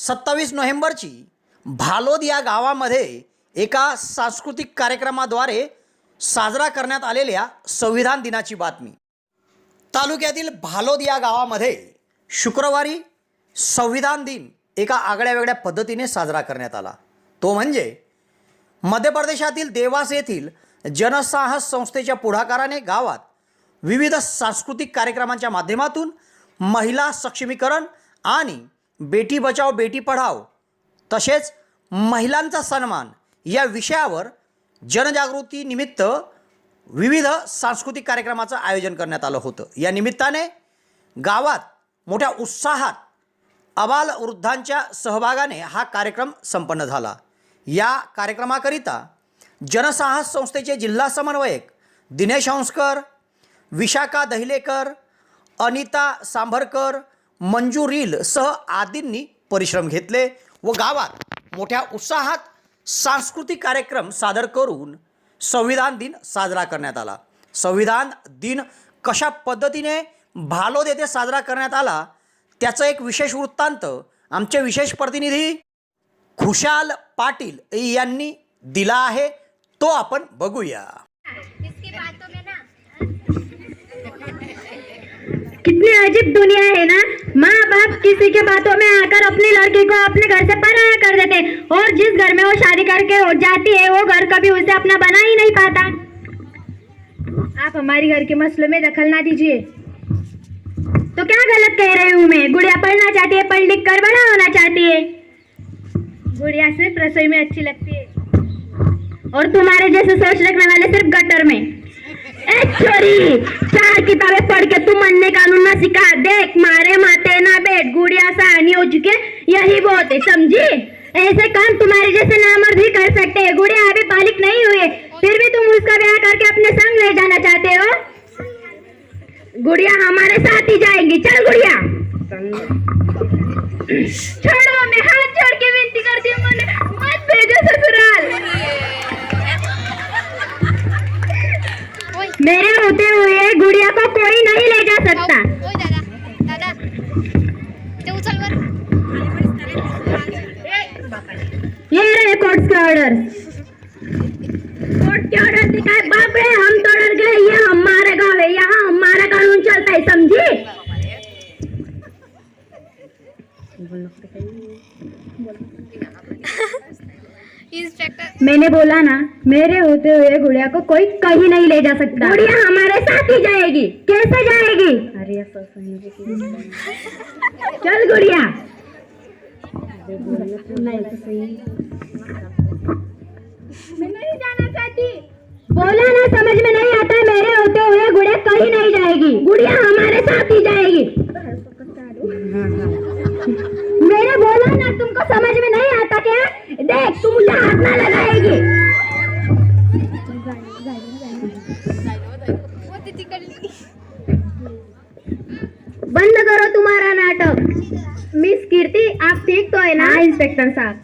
27 नोव्हेंबरची भालोद या गावामध्ये एका सांस्कृतिक कार्यक्रमाद्वारे साजरा करण्यात आलेल्या संविधान दिनाची बातमी। तालुक्यातील भालोद या गावामध्ये शुक्रवारी संविधान दिन एका आगळ्यावेगळ्या पद्धतीने साजरा करण्यात आला। तो म्हणजे मध्य प्रदेशातील देवास येथील जनसाहस संस्थेच्या पुढाकाराने गावात विविध सांस्कृतिक कार्यक्रमांच्या माध्यमातून महिला सक्षमीकरण आणि बेटी बचाओ बेटी पढाओ तसेच महिलांचा सन्मान या विषयावर जनजागृती निमित्त विविध सांस्कृतिक कार्यक्रमाचं आयोजन करण्यात आलं होतं। या निमित्ताने गावात मोठ्या उत्साहात आबालवृद्धांच्या सहभागाने हा कार्यक्रम संपन्न झाला। या कार्यक्रमाकरिता जनसाहस संस्थेचे जिल्हा समन्वयक दिनेश हंसकर, विशाखा दहिलेकर, अनिता सांभरकर, मंजू रील सह आदींनी परिश्रम घेतले व गावात मोठ्या उत्साहात सांस्कृतिक कार्यक्रम सादर करून संविधान दिन साजरा करण्यात आला। संविधान दिन कशा पद्धतीने भालोद येथे साजरा करण्यात आला त्याचा एक विशेष वृत्तांत आमचे विशेष प्रतिनिधी खुशाल पाटील यांनी दिला आहे, तो आपण बघूया। कितनी अजीब दुनिया है ना। माँ बाप किसी के बातों में आकर अपनी लड़की को अपने घर से पराया कर देते और जिस घर में वो शादी करके हो जाती है वो घर कभी उसे अपना बना ही नहीं पाता। आप हमारी घर के मसलों में दखल ना दीजिए। तो क्या गलत कह रही हूँ मैं? गुड़िया पढ़ना चाहती है, पढ़ लिख कर बड़ा होना चाहती है। गुड़िया सिर्फ रसोई में अच्छी लगती है और तुम्हारे जैसे सोच रखने वाले सिर्फ गटर में। छोरी, 4 किताबें पढ़ के तू मनने कानून ना सिखा। देख मारे माते ना बैठ, गुड़िया सयानी हो चुके यही बहुत है, समझी? ऐसे काम तुम्हारे जैसे नामर्द ही कर सकते हैं। गुड़िया अभी बालिक नहीं हुए फिर भी तुम उसका ब्याह करके अपने संग ले जाना चाहते हो। गुड़िया हमारे साथ ही जाएगी। चल गुड़िया। छोड़ो, मैं हाथ जोड़ के विनती करती हूँ, मत भेजो ससुराल। मेरे होते हुए गुड़िया को कोई नहीं ले जा सकता। दादा ते उचल वर। ये रहे कोर्ट के ऑर्डर। कोर्ट के ऑर्डर दिखाए बाप रे, हम तो डर गए। ये हमारे गाँव है, यहाँ हमारा कानून चलता है, समझी? इंस्पेक्टर मैंने बोला ना, मेरे होते हुए गुड़िया को कोई कहीं नहीं ले जा सकता। गुड़िया हमारे साथ ही जाएगी। कैसे जाएगी? अरे चल गुड़िया। मैं नहीं जाना चाहती। बोला ना, समझ में नहीं आता। मेरे होते हुए गुड़िया कहीं नहीं जाएगी। गुड़िया हमारे साथ ही जाएगी। मैंने बोला ना, तुमको समझ में नहीं आता क्या? देख, तुम मुझे हाथ ना लगाएगी। बंद करो तुम्हारा नाटक। मिस कीर्ति, आप ठीक तो है ना? इंस्पेक्टर साहब,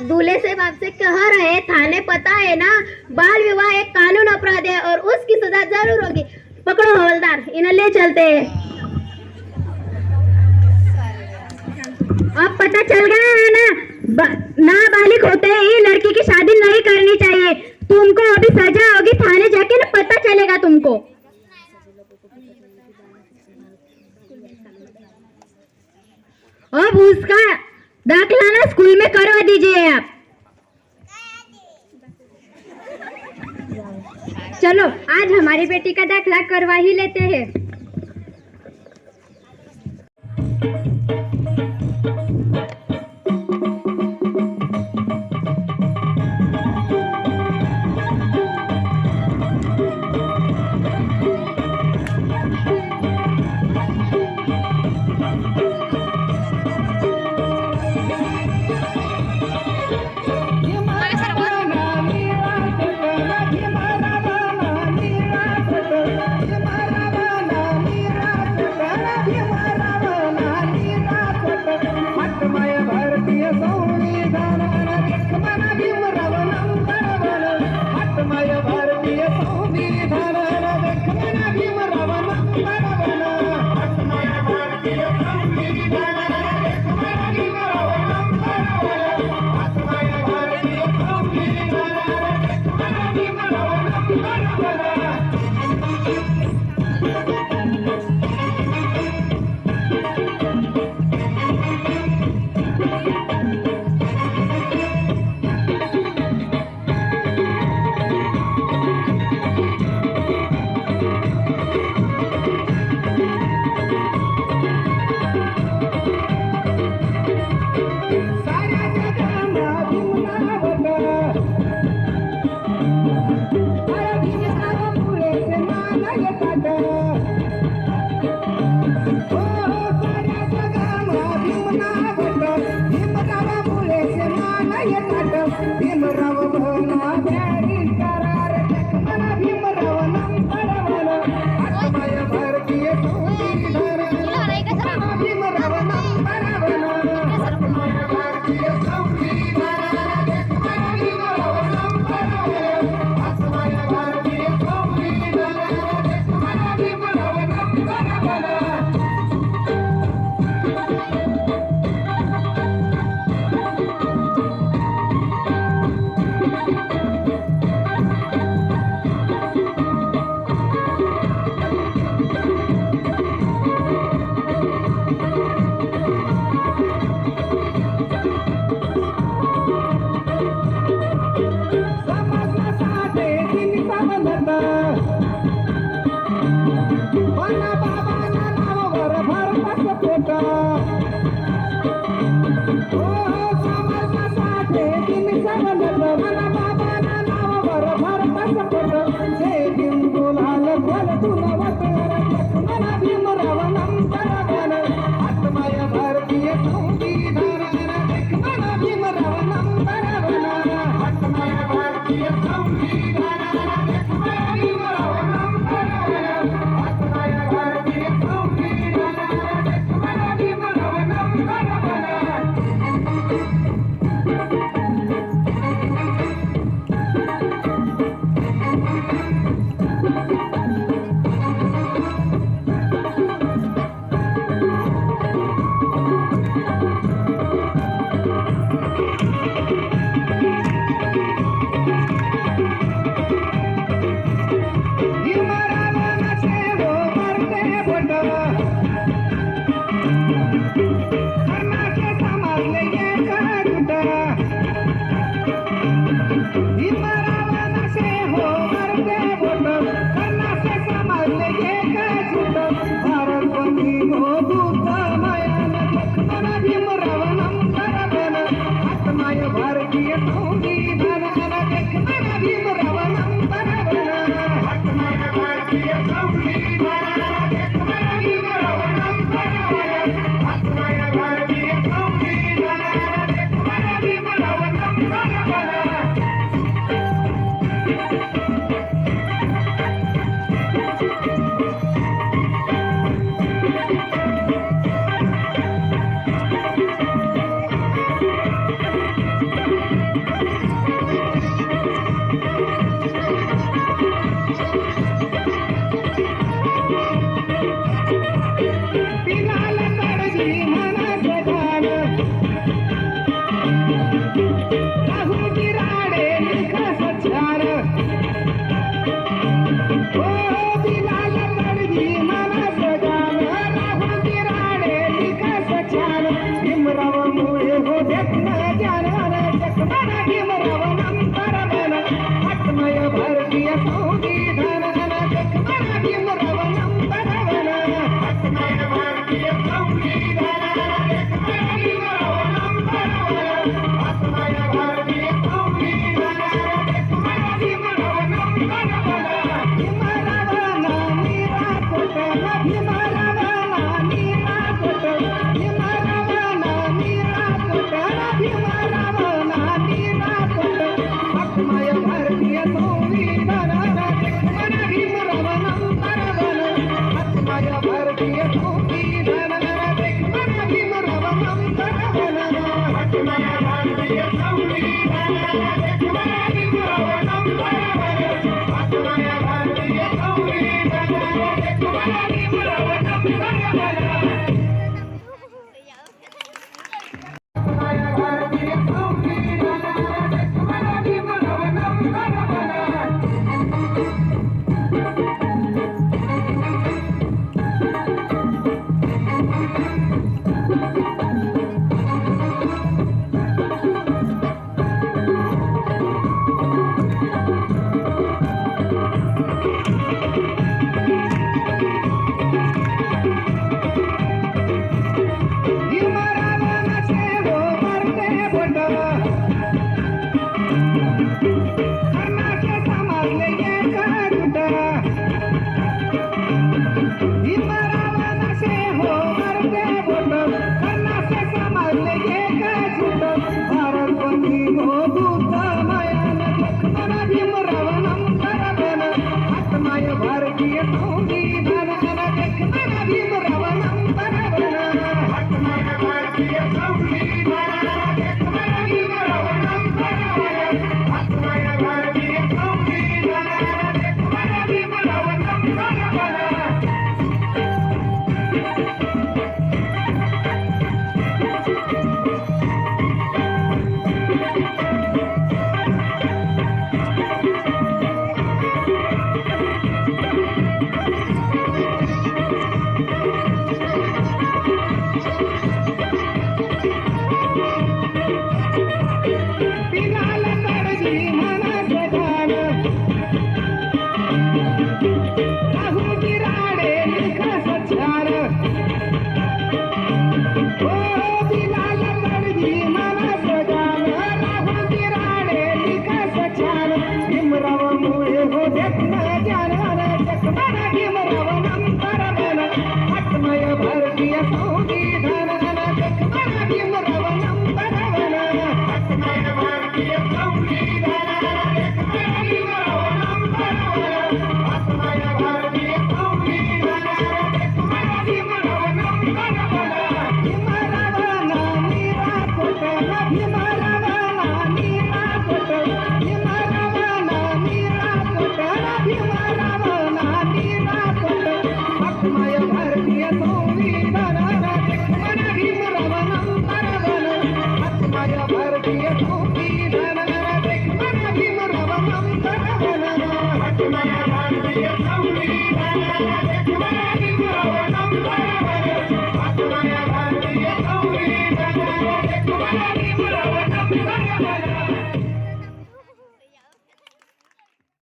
दूल्हे से बाप से कह रहे, थाने पता है ना, बाल विवाह एक कानून अपराध है और उसकी सजा जरूर होगी। पकड़ो हवलदार, इन्हें ले चलते हैं। अब पता चल गया है ना, नाबालिग होते ही लड़की की शादी नहीं करनी चाहिए। तुमको अभी सजा होगी, थाने जाके ना पता चलेगा तुमको। अब उसका दाखला ना स्कूल में करवा दीजिए आप। चलो आज हमारी बेटी का दाखला करवा ही लेते हैं। तुला नाही का सर